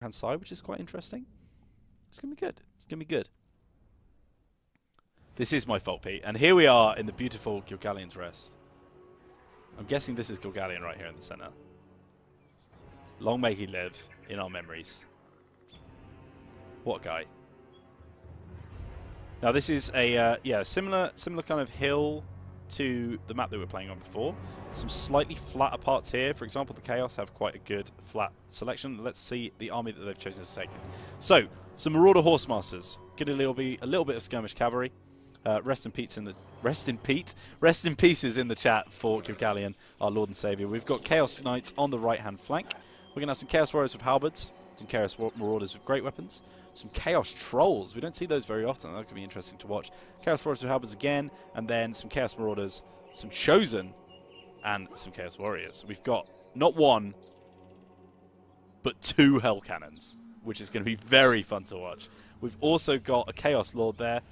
hand side, which is quite interesting. It's going to be good. It's going to be good. This is my fault, Pete. And here we are in the beautiful Gilgallian's Rest. I'm guessing this is Gilgallian right here in the center. Long may he live in our memories. What a guy. Now this is a similar kind of hill to the map that we were playing on before. Some slightly flatter parts here. For example, the Chaos have quite a good flat selection. Let's see the army that they've chosen to take. So, some Marauder Horsemasters. Going to be a little bit of skirmish cavalry. Rest in pieces in the chat for Gilgallian, our Lord and Saviour. We've got Chaos Knights on the right-hand flank. We're going to have some Chaos Warriors with halberds, some Chaos Marauders with great weapons, some Chaos Trolls. We don't see those very often. That could be interesting to watch. Chaos Warriors with halberds again, and then some Chaos Marauders, some Chosen, and some Chaos Warriors. We've got not one, but 2 Hell Cannons, which is going to be very fun to watch. We've also got a Chaos Lord there,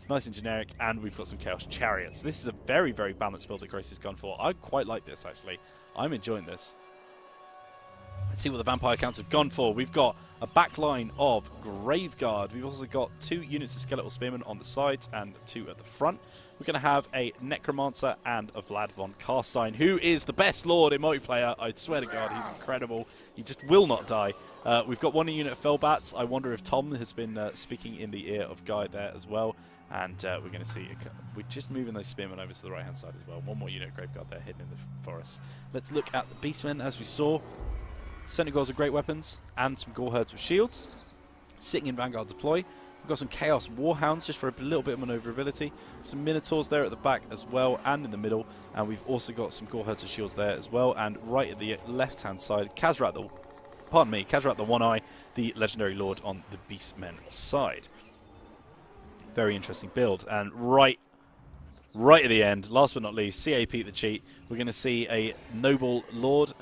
nice and generic, and we've got some Chaos Chariots. This is a very, very balanced build that Grace has gone for. I quite like this, actually. I'm enjoying this. Let's see what the Vampire Counts have gone for. We've got a backline of Graveguard. We've also got 2 units of Skeletal Spearmen on the sides and 2 at the front. We're going to have a Necromancer and a Vlad von Karstein, who is the best Lord in multiplayer. I swear to God, he's incredible. He just will not die. We've got 1 unit of Fellbats. I wonder if Tom has been speaking in the ear of Guy there as well. And we're going to see, we're just moving those Spearmen over to the right-hand side as well. 1 more unit of Graveguard there hidden in the forest. Let's look at the Beastmen, as we saw. Senegals are great weapons, and some Goreherds with shields. Sitting in Vanguard deploy. We've got some Chaos Warhounds just for a little bit of maneuverability. Some Minotaurs there at the back as well, and in the middle. And we've also got some Goreherds with shields there as well. And right at the left-hand side, Khazrat the One-Eye, the legendary Lord on the Beastmen side. Very interesting build. And right at the end, last but not least, CA Pete the Cheat. We're going to see a noble lord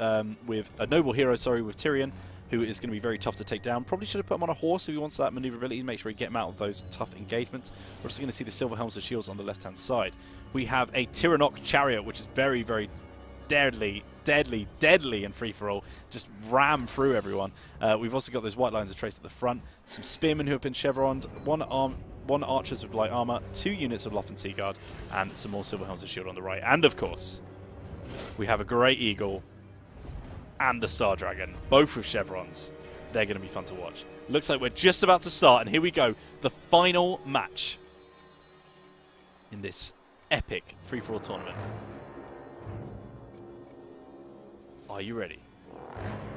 with a noble hero, with Tyrion, who is going to be very tough to take down. Probably should have put him on a horse if he wants that maneuverability, make sure he get him out of those tough engagements. We're also going to see the Silver Helms of Shields on the left-hand side. We have a Tyrannok Chariot, which is very, very deadly and free-for-all. Just ram through everyone. We've also got those white lines of trace at the front. Some Spearmen who have been chevroned. 1 Archers with light armor, 2 units of Loth and Seaguard, and some more Silver Helms of Shield on the right. And of course, we have a Great Eagle and a Star Dragon, both with chevrons. They're going to be fun to watch. Looks like we're just about to start, and here we go. The final match in this epic free-for-all tournament. Are you ready?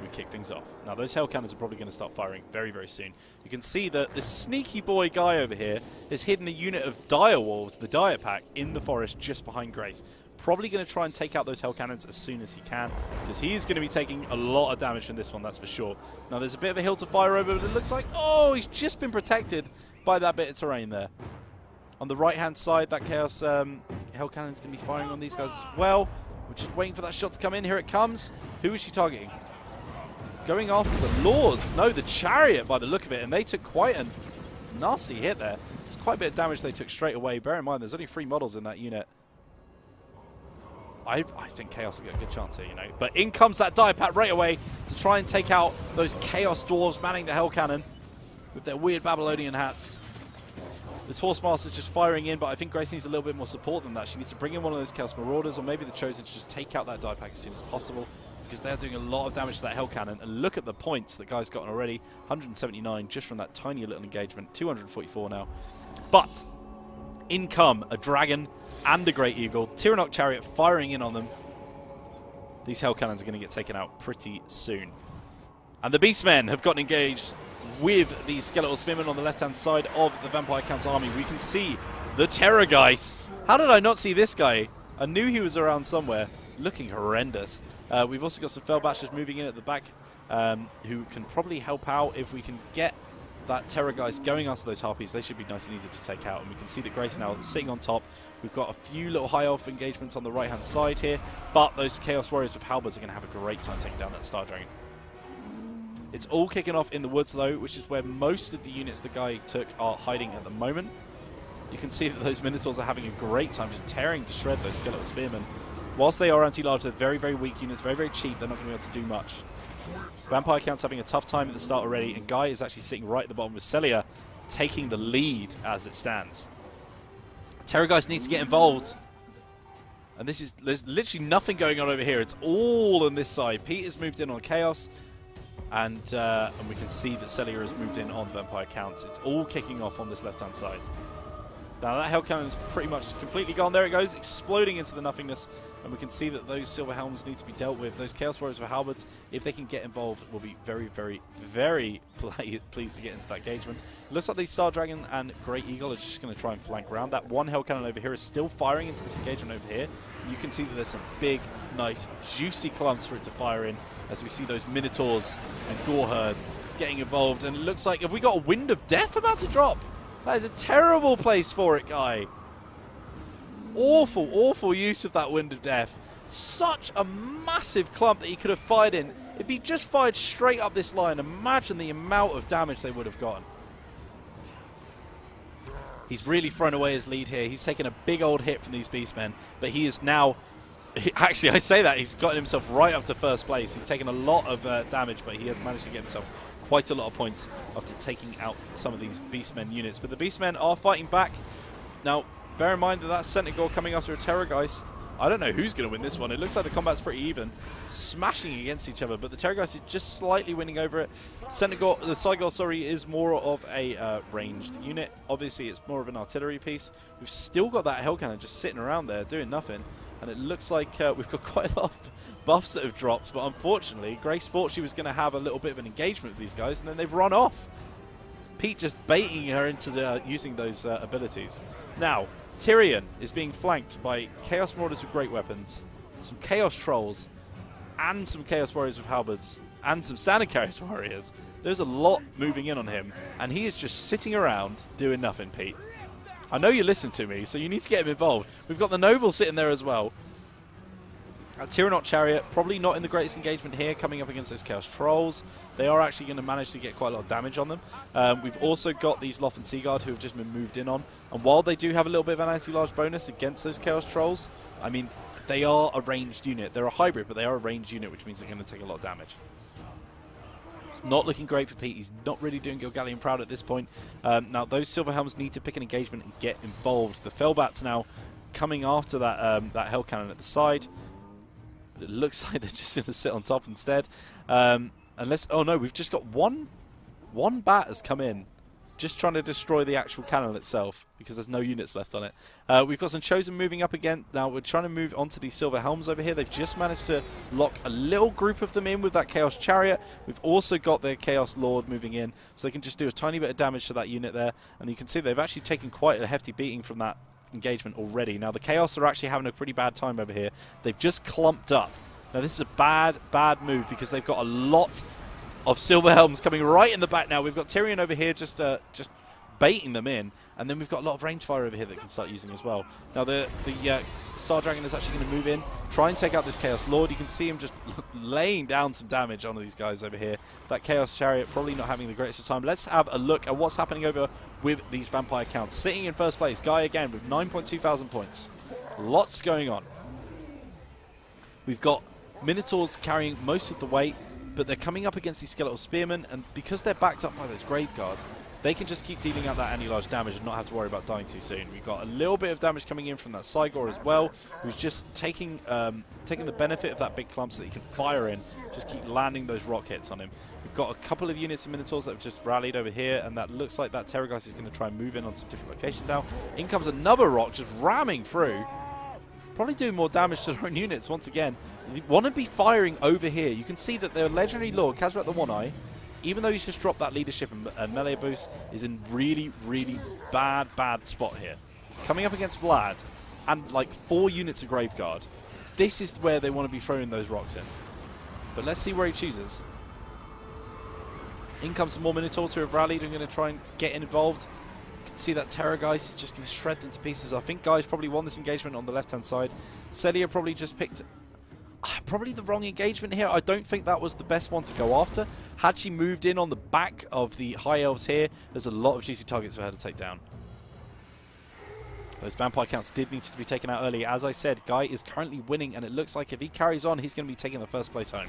We kick things off. Now, those Hell Cannons are probably going to start firing very, very soon. You can see that this sneaky boy guy over here has hidden a unit of Dire Wolves, the Diet Pack, in the forest just behind Grace. Probably going to try and take out those Hell Cannons as soon as he can, because he is going to be taking a lot of damage from this one, that's for sure. Now, there's a bit of a hill to fire over, but it looks like, oh, he's just been protected by that bit of terrain there. On the right-hand side, that Chaos Hell Cannon's going to be firing on these guys as well. We're just waiting for that shot to come in. Here it comes. Who is she targeting? Going after the Lords. No, the Chariot by the look of it. And they took quite a nasty hit there. There's quite a bit of damage they took straight away. Bear in mind, there's only 3 models in that unit. I think Chaos will get a good chance here, you know. But in comes that Diet Pack right away to try and take out those Chaos Dwarves manning the Hell Cannon with their weird Babylonian hats. This Horsemaster's just firing in, but I think Grace needs a little bit more support than that. She needs to bring in one of those Chaos Marauders, or maybe the Chosen to just take out that Diet Pack as soon as possible, because they're doing a lot of damage to that Hell Cannon. And look at the points that Guy's gotten already. 179 just from that tiny little engagement. 244 now. But in come a Dragon and a Great Eagle. Tyrannok Chariot firing in on them. These Hell Cannons are going to get taken out pretty soon. And the Beastmen have gotten engaged with the Skeletal Spearmen on the left-hand side of the Vampire Count's army. We can see the Terrorgeist. How did I not see this guy? I knew he was around somewhere. Looking horrendous. We've also got some Fellbashers moving in at the back who can probably help out if we can get that Terrorgeist going after those Harpies. They should be nice and easy to take out. And we can see that Grace now sitting on top. We've got a few little high elf engagements on the right-hand side here. But those Chaos Warriors with halberds are going to have a great time taking down that Star Dragon. It's all kicking off in the woods, though, which is where most of the units the guy took are hiding at the moment. You can see that those Minotaurs are having a great time just tearing to shred those Skeletal Spearmen. Whilst they are anti-large, they're very, very weak units, very, very cheap. They're not going to be able to do much. Vampire Count's having a tough time at the start already, and Guy is actually sitting right at the bottom with Celia taking the lead as it stands. Terrorgeist needs to get involved. And there's literally nothing going on over here. It's all on this side. Pete has moved in on Chaos, and we can see that Celia has moved in on Vampire Counts. It's all kicking off on this left-hand side. Now that Hell Cannon is pretty much completely gone. There it goes, exploding into the nothingness. And we can see that those Silver Helms need to be dealt with. Those Chaos Warriors with Halberds, if they can get involved, will be very, very, very pleased to get into that engagement. It looks like the Star Dragon and Great Eagle are just going to try and flank around. That one Hell Cannon over here is still firing into this engagement over here. You can see that there's some big, nice, juicy clumps for it to fire in as we see those Minotaurs and Goreherd getting involved. And it looks like, have we got a Wind of Death about to drop? That is a terrible place for it, Guy. Awful, awful use of that Wind of Death. Such a massive clump that he could have fired in. If he just fired straight up this line, imagine the amount of damage they would have gotten. He's really thrown away his lead here. He's taken a big old hit from these Beastmen, but he is now... Actually, I say that, he's gotten himself right up to first place. He's taken a lot of damage, but he has managed to get himself quite a lot of points after taking out some of these Beastmen units. But the Beastmen are fighting back. Now, bear in mind that that's Centaur coming after a Terrorgeist. I don't know who's going to win this one. It looks like the combat's pretty even, smashing against each other, but the Terrorgeist is just slightly winning over it. The Cygor, sorry, is more of a ranged unit. Obviously, it's more of an artillery piece. We've still got that Hell Cannon just sitting around there doing nothing, and it looks like we've got quite a lot of buffs that have dropped, but unfortunately, Grace thought she was going to have a little bit of an engagement with these guys, and then they've run off. Pete just baiting her into using those abilities. Now, Tyrion is being flanked by Chaos Marauders with great weapons, some Chaos Trolls, and some Chaos Warriors with halberds, and some Standard Chaos Warriors. There's a lot moving in on him, and he is just sitting around doing nothing, Pete. I know you listen to me, so you need to get him involved. We've got the Noble sitting there as well. Tyrannot Chariot, probably not in the greatest engagement here, coming up against those Chaos Trolls. They are actually going to manage to get quite a lot of damage on them. We've also got these Loth and Seaguard who have just been moved in on. And while they do have a little bit of an anti-large bonus against those Chaos Trolls, I mean, they are a ranged unit. They're a hybrid, but they are a ranged unit, which means they're going to take a lot of damage. It's not looking great for Pete. He's not really doing Gilgallion proud at this point. Now, those Silver Helms need to pick an engagement and get involved. The Fellbats now coming after that, that Hell Cannon at the side. But it looks like they're just going to sit on top instead. Unless, oh no, we've just got one bat has come in, just trying to destroy the actual cannon itself because there's no units left on it. We've got some Chosen moving up again. Now we're trying to move onto these Silver Helms over here. They've just managed to lock a little group of them in with that Chaos Chariot. We've also got the Chaos Lord moving in, so they can just do a tiny bit of damage to that unit there. And you can see they've actually taken quite a hefty beating from that engagement already. Now the Chaos are actually having a pretty bad time over here. They've just clumped up. Now this is a bad move because they've got a lot of Silver Helms coming right in the back now. We've got Tyrion over here just baiting them in, and then we've got a lot of range fire over here that can start using as well. Now the Star Dragon is actually going to move in, try and take out this Chaos Lord. You can see him just laying down some damage on these guys over here. That Chaos Chariot probably not having the greatest of time. Let's have a look at what's happening over with these Vampire Counts. Sitting in first place, Guy again with 9.2 thousand points. Lots going on. We've got Minotaurs carrying most of the weight, but they're coming up against these Skeletal Spearmen, and because they're backed up by those Grave Guard, they can just keep dealing out that anti-large damage and not have to worry about dying too soon. We've got a little bit of damage coming in from that Cygor as well, who's just taking the benefit of that big clump so that he can fire in, just keep landing those rock hits on him. We've got a couple of units of Minotaurs that have just rallied over here, and that looks like that Terrorgeist is going to try and move in on some different locations now. In comes another rock just ramming through, probably doing more damage to their own units once again. They want to be firing over here. You can see that their legendary lord, Khazrat the One-Eye, even though he's just dropped that leadership and melee boost, is in really bad spot here. Coming up against Vlad and like 4 units of Graveguard, this is where they want to be throwing those rocks in. But let's see where he chooses. In comes some more Minotaurs who have rallied and going to try and get involved. You can see that Terrorgeist is just going to shred them to pieces. I think Guy's probably won this engagement on the left-hand side. Celia probably just picked probably the wrong engagement here. I don't think that was the best one to go after. Had she moved in on the back of the High Elves here, there's a lot of juicy targets for her to take down. Those Vampire Counts did need to be taken out early. As I said, Guy is currently winning, and it looks like if he carries on, he's going to be taking the first place home.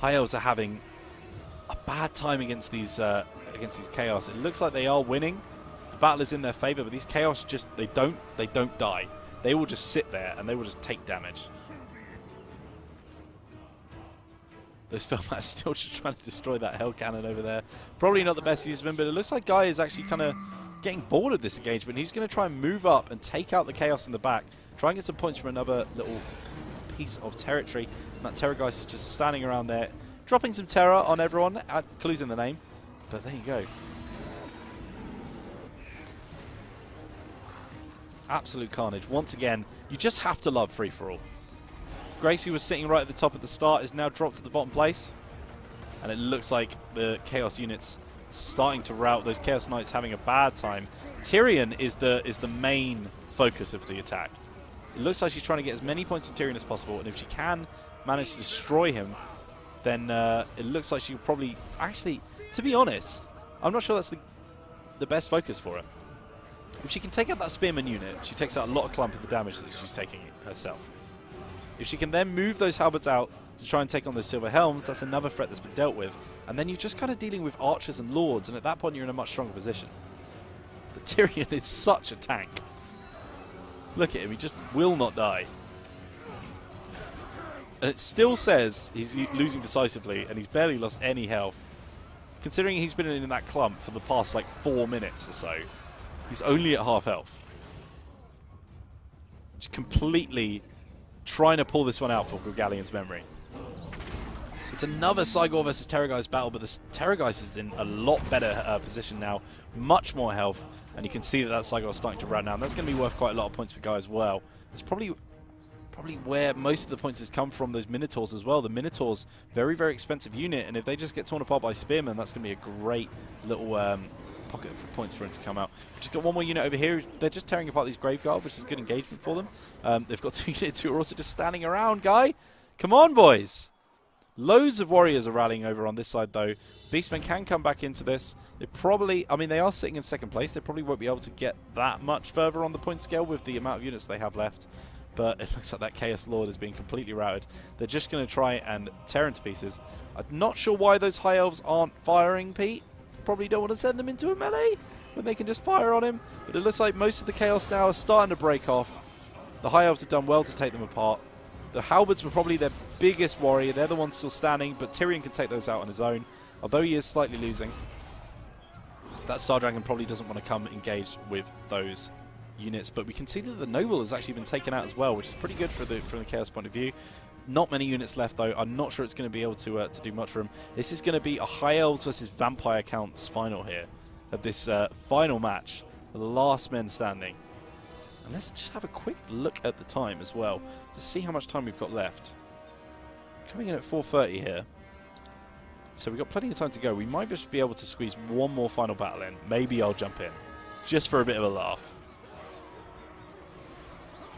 High Elves are having a bad time against these Chaos. It looks like they are winning. The battle is in their favor, but these Chaos just they don't die. They will just sit there and they will just take damage. Those Felmats still just trying to destroy that Hell Cannon over there. Probably not the best use of him, but it looks like Guy is actually kind of getting bored of this engagement. He's going to try and move up and take out the Chaos in the back. Try and get some points from another little piece of territory. And that Terrorgeist is just standing around there, dropping some terror on everyone. Clues in the name. But there you go. Absolute carnage. Once again, you just have to love free-for-all. Gracie was sitting right at the top at the start, is now dropped to the bottom place. And it looks like the Chaos units starting to rout. Those Chaos Knights having a bad time. Tyrion is the main focus of the attack. It looks like she's trying to get as many points on Tyrion as possible, and if she can manage to destroy him, then it looks like she'll probably... Actually, to be honest, I'm not sure that's the best focus for her. If she can take out that Spearman unit, she takes out a lot of clump of the damage that she's taking herself. If she can then move those halberds out to try and take on those Silver Helms, that's another threat that's been dealt with. And then you're just kind of dealing with archers and lords, and at that point you're in a much stronger position. But Tyrion is such a tank. Look at him, he just will not die. And it still says he's losing decisively, and he's barely lost any health. Considering he's been in that clump for the past like 4 minutes or so, he's only at half health. Just completely trying to pull this one out for Gorgalian's memory. It's another Cygor versus Terrorgeist battle, but the Terrorgeist is in a lot better position now. Much more health, and you can see that Cygor is starting to run now. And that's going to be worth quite a lot of points for Guy as well. It's probably where most of the points has come from, those Minotaurs as well. The Minotaurs, very, very expensive unit, and if they just get torn apart by Spearmen, that's going to be a great little pocket for points for him to come out. We've just got one more unit over here. They're just tearing apart these Graveguard, which is good engagement for them. They've got 2 units who are also just standing around, Guy. Come on, boys. Loads of warriors are rallying over on this side, though. Beastmen can come back into this. They probably, I mean, they are sitting in second place. They probably won't be able to get that much further on the point scale with the amount of units they have left. But it looks like that Chaos Lord is being completely routed. They're just going to try and tear into pieces. I'm not sure why those High Elves aren't firing, Pete. Probably don't want to send them into a melee when they can just fire on him. But it looks like most of the Chaos now are starting to break off. The High Elves have done well to take them apart. The Halberds were probably their biggest warrior. They're the ones still standing, but Tyrion can take those out on his own, although he is slightly losing. That Star Dragon probably doesn't want to come engage with those units, but we can see that the Noble has actually been taken out as well, which is pretty good from the Chaos point of view. Not many units left, though. I'm not sure it's going to be able to do much for him. This is going to be a High Elves versus Vampire Counts final here at this final match. The last men standing. And let's just have a quick look at the time as well, to see how much time we've got left. Coming in at 4:30 here. So we've got plenty of time to go. We might just be able to squeeze one more final battle in. Maybe I'll jump in, just for a bit of a laugh.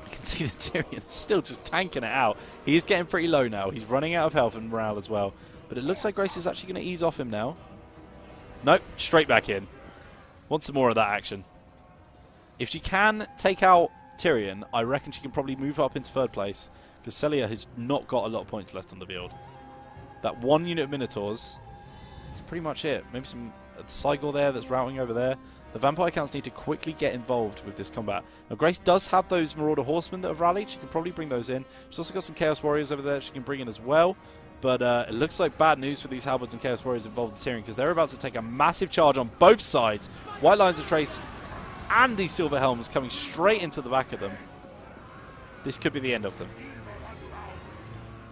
You can see that Tyrion is still just tanking it out. He is getting pretty low now. He's running out of health and morale as well. But it looks like Grace is actually going to ease off him now. Nope, straight back in. Want some more of that action. If she can take out Tyrion, I reckon she can probably move up into 3rd place, because Celia has not got a lot of points left on the field. That 1 unit of Minotaurs, that's pretty much it. Maybe some Cygor there that's routing over there. The Vampire Counts need to quickly get involved with this combat. Now, Grace does have those Marauder Horsemen that have rallied. She can probably bring those in. She's also got some Chaos Warriors over there she can bring in as well. But it looks like bad news for these Halberds and Chaos Warriors involved in Tyrion, because they're about to take a massive charge on both sides. White Lines of Trace and these Silver Helms coming straight into the back of them. This could be the end of them.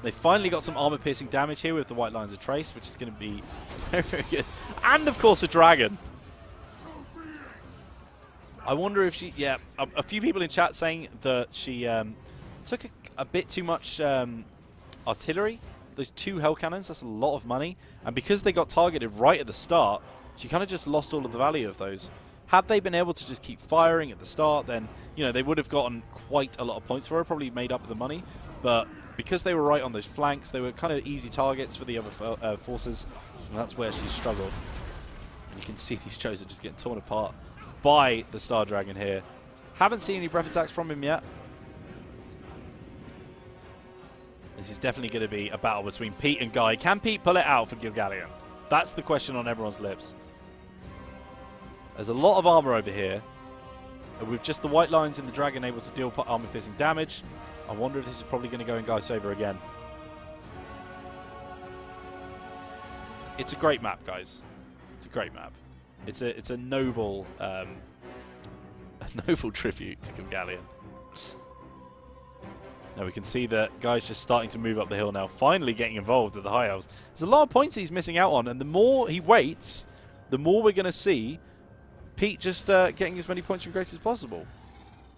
They finally got some armor-piercing damage here with the White Lines of Trace, which is going to be very, very good. And, of course, a dragon. I wonder if she... Yeah, a few people in chat saying that she took a bit too much artillery. Those 2 Hell Cannons, that's a lot of money. And because they got targeted right at the start, she kind of just lost all of the value of those. Had they been able to just keep firing at the start, then, you know, they would have gotten quite a lot of points for her, probably made up the money. But because they were right on those flanks, they were kind of easy targets for the other forces, and that's where she struggled. And you can see these Chosen just getting torn apart by the Star Dragon here. Haven't seen any breath attacks from him yet. This is definitely going to be a battle between Pete and Guy. Can Pete pull it out for Gilgallion? That's the question on everyone's lips. There's a lot of armor over here. And with just the white lines and the dragon able to deal armor-piercing damage, I wonder if this is probably going to go in Guy's favor again. It's a great map, guys. It's a great map. It's a noble tribute to Gilgallion. Now we can see that Guy's just starting to move up the hill now, finally getting involved with the High Elves. There's a lot of points he's missing out on, and the more he waits, the more we're going to see Pete just getting as many points from Grace as possible.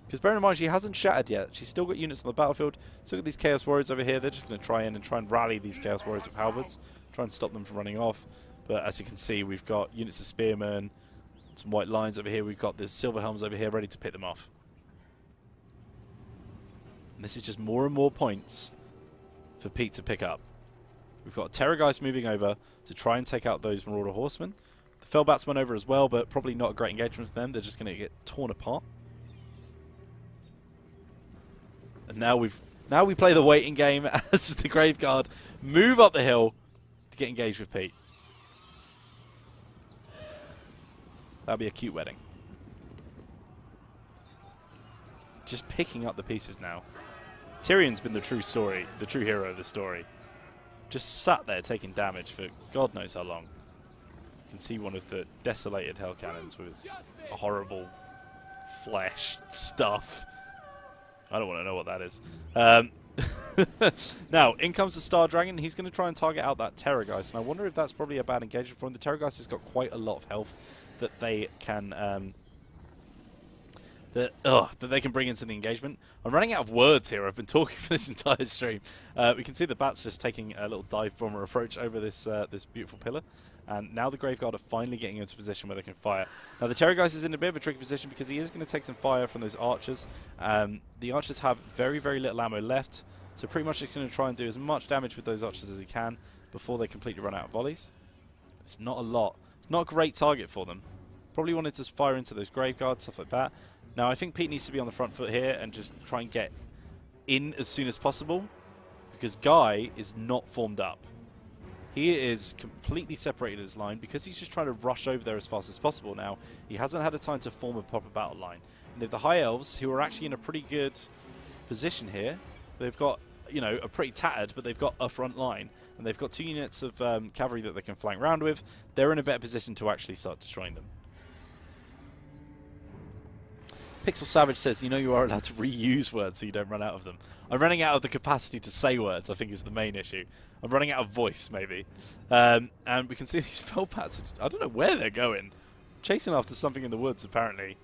Because bear in mind, she hasn't shattered yet. She's still got units on the battlefield. So look at these Chaos Warriors over here. They're just going to try in and try and rally these Chaos Warriors with halberds, try and stop them from running off. But as you can see, we've got units of Spearmen, some white lines over here. We've got the Silver Helms over here ready to pick them off. And this is just more and more points for Pete to pick up. We've got Terrorgeist moving over to try and take out those Marauder Horsemen. The Fellbats went over as well, but probably not a great engagement for them. They're just going to get torn apart. And now we play the waiting game as the Graveguard move up the hill to get engaged with Pete. That'll be a cute wedding. Just picking up the pieces now. Tyrion's been the true hero of the story. Just sat there taking damage for God knows how long. You can see one of the desolated Hell Cannons with a horrible flesh stuff. I don't want to know what that is. Now, in comes the Star Dragon. He's going to try and target out that Terrorgeist. And I wonder if that's probably a bad engagement for him. The Terrorgeist has got quite a lot of health that they can that they can bring into the engagement. I'm running out of words here. I've been talking for this entire stream. We can see the bats just taking a little dive bomber approach over this this beautiful pillar. And now the Graveguard are finally getting into a position where they can fire. Now the Terrorgeist is in a bit of a tricky position because he is going to take some fire from those archers. The archers have very, very little ammo left. So pretty much he's going to try and do as much damage with those archers as he can before they completely run out of volleys. It's not a lot. It's not a great target for them. Probably wanted to fire into those Graveguards, stuff like that. Now I think Pete needs to be on the front foot here and just try and get in as soon as possible because Guy is not formed up. He is completely separated his line because he's just trying to rush over there as fast as possible now. He hasn't had a time to form a proper battle line. And if the High Elves, who are actually in a pretty good position here, they've got, you know, a pretty tattered, but they've got a front line. And they've got 2 units of cavalry that they can flank round with. They're in a better position to actually start destroying them. Pixel Savage says, you know you are allowed to reuse words so you don't run out of them. I'm running out of the capacity to say words, I think is the main issue. I'm running out of voice, maybe. And we can see these Fellbats, I don't know where they're going. Chasing after something in the woods, apparently.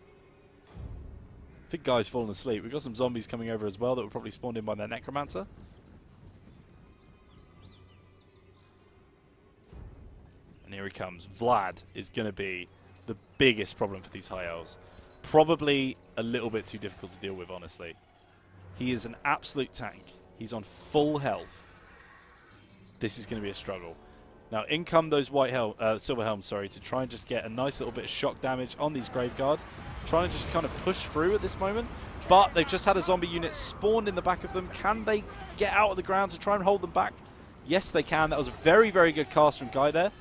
I think Guy's fallen asleep. We've got some zombies coming over as well that were probably spawned in by their Necromancer. And here he comes. Vlad is going to be the biggest problem for these High Elves. Probably a little bit too difficult to deal with, honestly. He is an absolute tank. He's on full health. This is going to be a struggle. Now, in come those Silver Helms, to try and just get a nice little bit of shock damage on these Graveguards. Trying to just kind of push through at this moment. But they've just had a zombie unit spawned in the back of them. Can they get out of the ground to try and hold them back? Yes, they can. That was a very, very good cast from Guy there.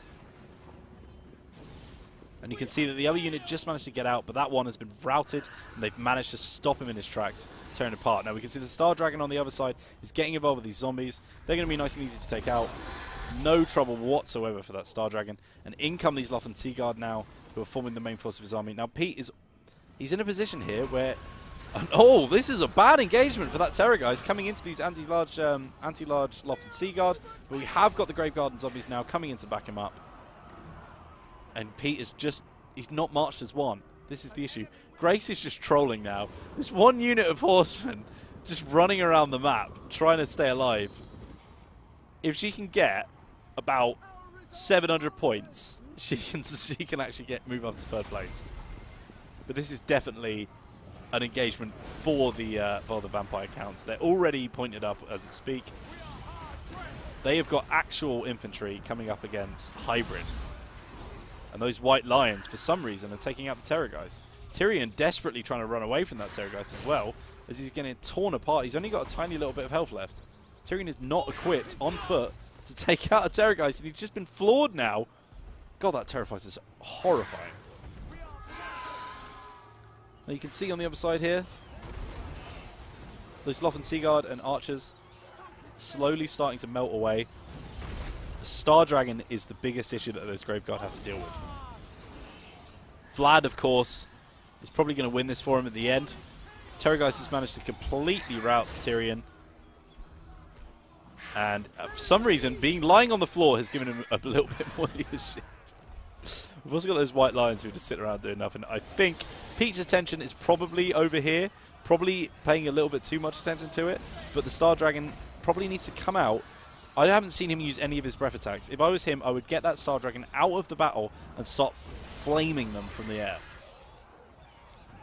And you can see that the other unit just managed to get out, but that one has been routed, and they've managed to stop him in his tracks, tearing apart. Now we can see the Star Dragon on the other side is getting involved with these zombies. They're going to be nice and easy to take out. No trouble whatsoever for that Star Dragon. And in come these Lothan Seaguard now, who are forming the main force of his army. Now Pete he's in a position here where... Oh, this is a bad engagement for that Terrorgeist coming into these anti-large Lothan Seaguard. But we have got the Graveguard and zombies now coming in to back him up. And Pete is just, he's not marched as one. This is the issue. Grace is just trolling now. This one unit of horsemen just running around the map, trying to stay alive. If she can get about 700 points, she can actually move up to 3rd place. But this is definitely an engagement for the Vampire counts. They're already pointed up as it speak. They have got actual infantry coming up against Hybrid. And those White Lions, for some reason, are taking out the Terrorgeist. Tyrion desperately trying to run away from that Terrorgeist as well, as he's getting torn apart. He's only got a tiny little bit of health left. Tyrion is not equipped on foot to take out a Terrorgeist, and he's just been floored now. God, that terrifies us. Horrifying. Now you can see on the other side here, those Loth and Seaguard and archers slowly starting to melt away. The Star Dragon is the biggest issue that those Graveguard have to deal with. Vlad, of course, is probably going to win this for him at the end. Terrorgeist has managed to completely rout Tyrion. And for some reason, being lying on the floor has given him a little bit more leadership. We've also got those white lions who just sit around doing nothing. I think Pete's attention is probably over here, probably paying a little bit too much attention to it. But the Star Dragon probably needs to come out. I haven't seen him use any of his breath attacks. If I was him, I would get that Star Dragon out of the battle and stop flaming them from the air.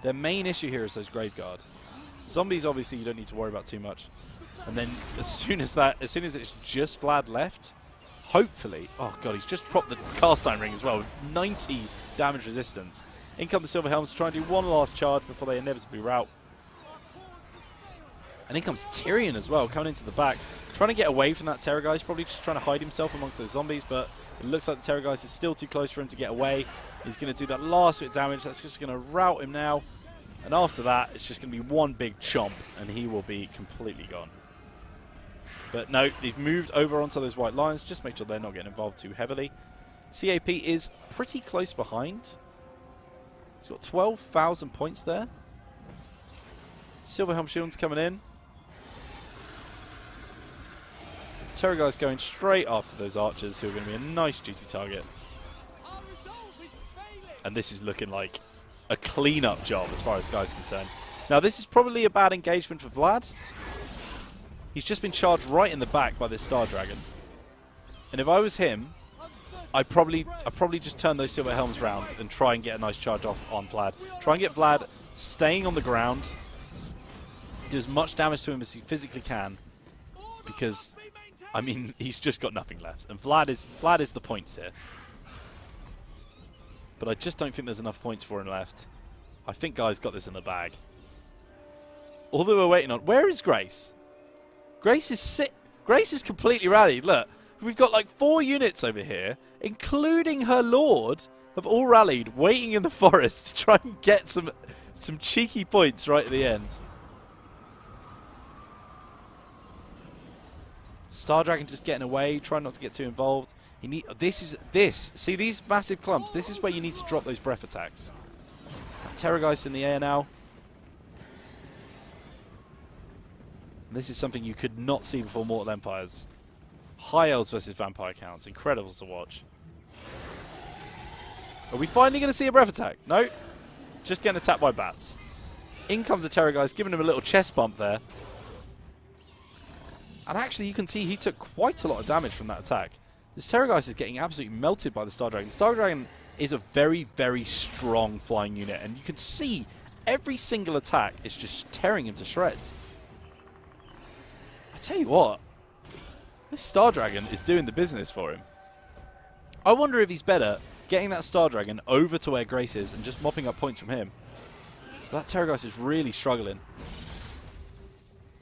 Their main issue here is those Graveguard. Zombies, obviously, you don't need to worry about too much. And then as soon as it's just Vlad left, hopefully, oh god, he's just propped the cast iron ring as well with 90 damage resistance. In come the Silver Helms to try and do one last charge before they inevitably rout. And in comes Tyrion as well, coming into the back, trying to get away from that Terrorgeist, probably just trying to hide himself amongst those zombies, but it looks like the Terrorgeist is still too close for him to get away. He's going to do that last bit of damage, that's just going to rout him now. And after that, it's just going to be one big chomp, and he will be completely gone. But no, they've moved over onto those white lions. Just make sure they're not getting involved too heavily. CAP is pretty close behind. He's got 12,000 points there. Silverhelm Shield's coming in. Terrorgeist going straight after those archers, who are going to be a nice juicy target. And this is looking like a clean-up job as far as Guy's concerned. Now, this is probably a bad engagement for Vlad. He's just been charged right in the back by this Star Dragon. And if I was him, I'd probably just turn those Silver Helms round and try and get a nice charge off on Vlad. Try and get Vlad staying on the ground. Do as much damage to him as he physically can. Because, I mean, he's just got nothing left. And Vlad is the points here. But I just don't think there's enough points for him left. I think Guy's got this in the bag. All that we're waiting on. Where is Grace? Grace is completely rallied. Look, we've got like 4 units over here, including her lord, have all rallied, waiting in the forest to try and get some cheeky points right at the end. Star Dragon just getting away, trying not to get too involved. See these massive clumps. This is where you need to drop those breath attacks. Terrorgeist in the air now. This is something you could not see before Mortal Empires. High Elves versus Vampire counts. Incredible to watch. Are we finally going to see a breath attack? No. Just getting attacked by bats. In comes a Terrorgeist, giving him a little chest bump there. And actually, you can see he took quite a lot of damage from that attack. This Terrorgeist is getting absolutely melted by the Star Dragon. The Star Dragon is a very, very strong flying unit. And you can see every single attack is just tearing him to shreds. I tell you what, this Star Dragon is doing the business for him. I wonder if he's better getting that Star Dragon over to where Grace is and just mopping up points from him. That Terrorgeist is really struggling.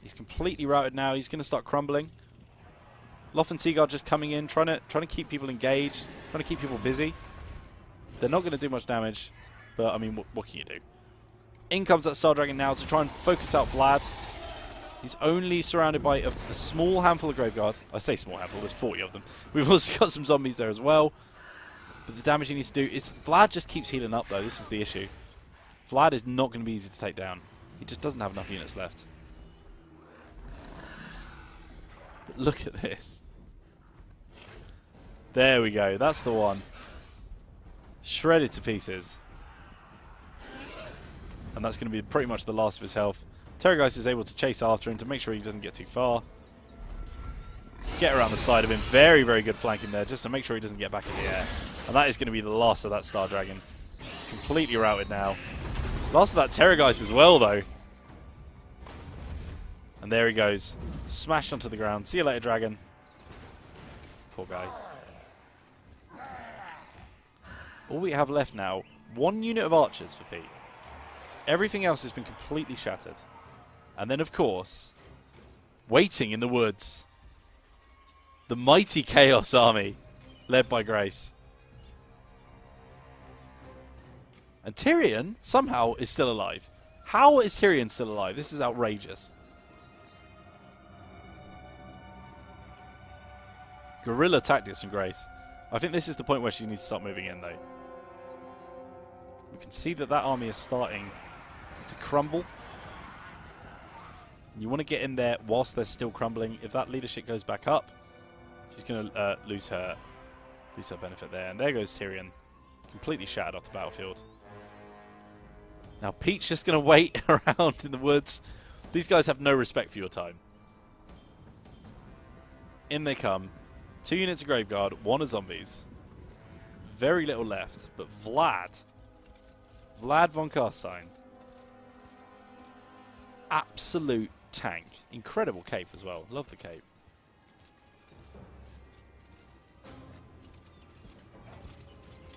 He's completely routed now. He's going to start crumbling. Loth and Seaguard just coming in, trying to keep people engaged, trying to keep people busy. They're not going to do much damage, but I mean, what can you do? In comes that Star Dragon now to try and focus out Vlad. He's only surrounded by a small handful of Graveguard. I say small handful, there's 40 of them. We've also got some zombies there as well. But the damage he needs to do is... Vlad just keeps healing up, though. This is the issue. Vlad is not going to be easy to take down. He just doesn't have enough units left. But look at this. There we go. That's the one. Shredded to pieces. And that's going to be pretty much the last of his health. Terrorgeist is able to chase after him to make sure he doesn't get too far. Get around the side of him. Very, very good flanking there just to make sure he doesn't get back in the air. And that is going to be the last of that Star Dragon. Completely routed now. Last of that Terrorgeist as well, though. And there he goes. Smashed onto the ground. See you later, Dragon. Poor guy. All we have left now, 1 unit of archers for Pete. Everything else has been completely shattered. And then, of course, Waiting in the woods. The mighty Chaos Army, led by Grace. And Tyrion, somehow, is still alive. How is Tyrion still alive? This is outrageous. Guerrilla tactics from Grace. I think this is the point where she needs to start moving in, though. We can see that that army is starting to crumble. You want to get in there whilst they're still crumbling. If that leadership goes back up, she's going to lose her benefit there. And there goes Tyrion, completely shattered off the battlefield. Now Pete's just going to wait around in the woods. These guys have no respect for your time. In they come. 2 units of Graveguard, 1 of zombies. Very little left, but Vlad von Carstein. Absolute tank. Incredible cape as well. Love the cape.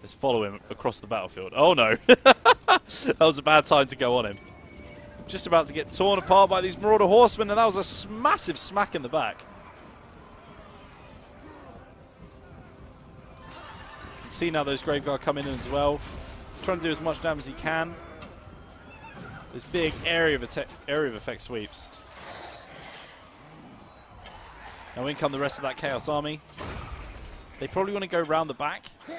Let's follow him across the battlefield. Oh no. That was a bad time to go on him. Just about to get torn apart by these Marauder Horsemen, and that was a massive smack in the back. You can see now those Graveguard coming in as well. He's trying to do as much damage as he can. This big area of effect sweeps. Now in come the rest of that Chaos Army. They probably want to go round the back. You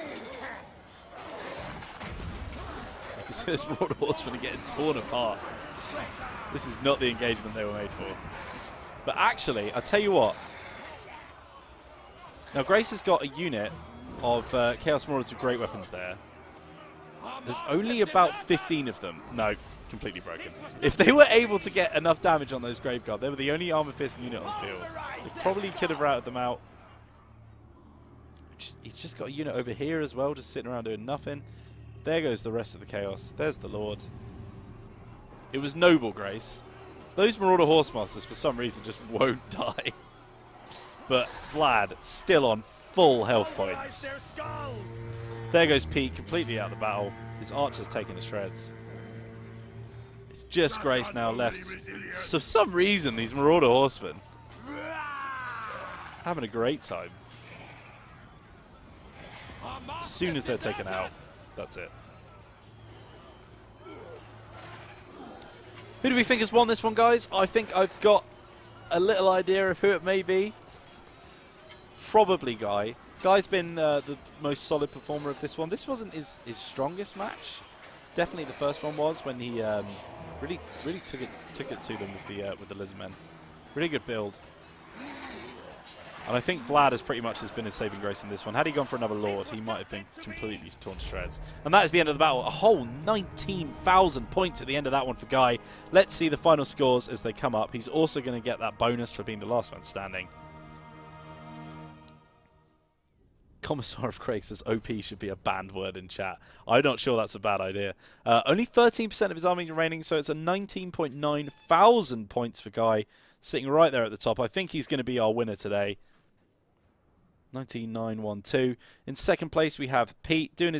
can see this Marauder Horsemen are getting torn apart. This is not the engagement they were made for. But actually, I tell you what. Now Grace has got a unit of Chaos Marauders with great weapons there. There's only about 15 of them. No, completely broken. If they were able to get enough damage on those Graveguard, they were the only armor-piercing unit on the field. They probably could have routed them out. He's just got a unit over here as well, just sitting around doing nothing. There goes the rest of the Chaos. There's the Lord. It was noble, Grace. Those Marauder Horsemasters, for some reason, just won't die. But Vlad, still on full health points. There goes Pete, completely out of the battle. His archer's taken to shreds. It's just Grace now left. So for some reason, these Marauder Horsemen having a great time. As soon as they're taken out, that's it. Who do we think has won this one, guys? I think I've got a little idea of who it may be. Probably Guy. Guy's been the most solid performer of this one. This wasn't his strongest match. Definitely the first one was, when he really took it to them with the Lizardmen. Really good build. And I think Vlad has pretty much been his saving grace in this one. Had he gone for another Lord, he might have been completely torn to shreds. And that is the end of the battle. A whole 19,000 points at the end of that one for Guy. Let's see the final scores as they come up. He's also going to get that bonus for being the last man standing. Commissar of Craig says OP should be a banned word in chat. I'm not sure that's a bad idea. Only 13% of his army remaining, so it's a 19.9 thousand points for Guy, sitting right there at the top. I think he's going to be our winner today. 19,912. In second place, we have Pete doing his